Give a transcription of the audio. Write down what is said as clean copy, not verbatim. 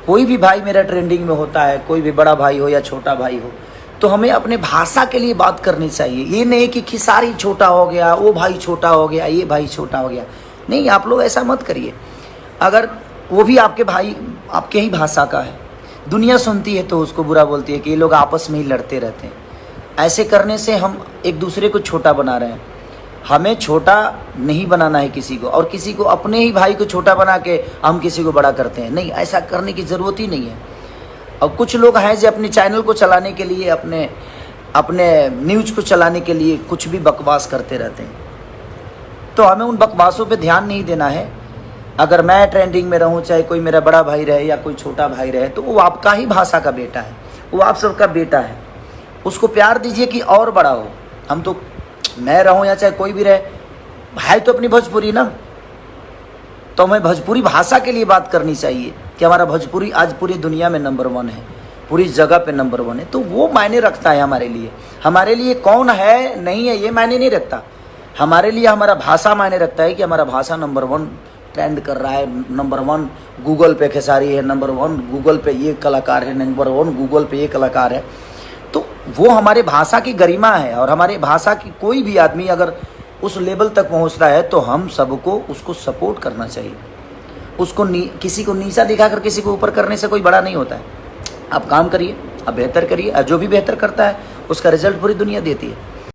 कोई भी भाई मेरा ट्रेंडिंग में होता है, कोई भी बड़ा भाई हो या छोटा भाई हो, तो हमें अपने भाषा के लिए बात करनी चाहिए। ये नहीं कि खिसारी छोटा हो गया, वो भाई छोटा हो गया, ये भाई छोटा हो गया। नहीं, आप लोग ऐसा मत करिए। अगर वो भी आपके भाई, आपके ही भाषा का है, दुनिया सुनती है तो उसको बुरा बोलती है कि ये लोग आपस में ही लड़ते रहते हैं। ऐसे करने से हम एक दूसरे को छोटा बना रहे हैं। हमें छोटा नहीं बनाना है किसी को, और किसी को, अपने ही भाई को छोटा बना के हम किसी को बड़ा करते हैं। नहीं, ऐसा करने की ज़रूरत ही नहीं है। और कुछ लोग हैं जो अपने चैनल को चलाने के लिए, अपने न्यूज़ को चलाने के लिए कुछ भी बकवास करते रहते हैं। तो हमें उन बकवासों पे ध्यान नहीं देना है। अगर मैं ट्रेंडिंग में रहूं, चाहे कोई मेरा बड़ा भाई रहे या कोई छोटा भाई रहे, तो वो आपका ही भाषा का बेटा है, वो आप सबका बेटा है। उसको प्यार दीजिए कि और बड़ा हो। हम तो, मैं रहूं या चाहे कोई भी रहे, भाई तो अपनी भोजपुरी ना, तो हमें भोजपुरी भाषा के लिए बात करनी चाहिए कि हमारा भोजपुरी आज पूरी दुनिया में नंबर 1 है, पूरी जगह पे नंबर 1 है। तो वो मायने रखता है हमारे लिए। हमारे लिए कौन है नहीं है ये मायने नहीं रखता। हमारे लिए हमारा भाषा मायने रखता है कि हमारा भाषा नंबर 1 ट्रेंड कर रहा है, नंबर 1 गूगल पे खेसारी है, नंबर 1 गूगल पे ये कलाकार है, नंबर 1 गूगल पे ये कलाकार है। तो वो हमारे भाषा की गरिमा है। और हमारे भाषा की कोई भी आदमी अगर उस लेवल तक पहुंचता है तो हम सबको उसको सपोर्ट करना चाहिए। उसको किसी को नीचा दिखाकर किसी को ऊपर करने से कोई बड़ा नहीं होता है। आप काम करिए, आप बेहतर करिए, और जो भी बेहतर करता है उसका रिजल्ट पूरी दुनिया देती है।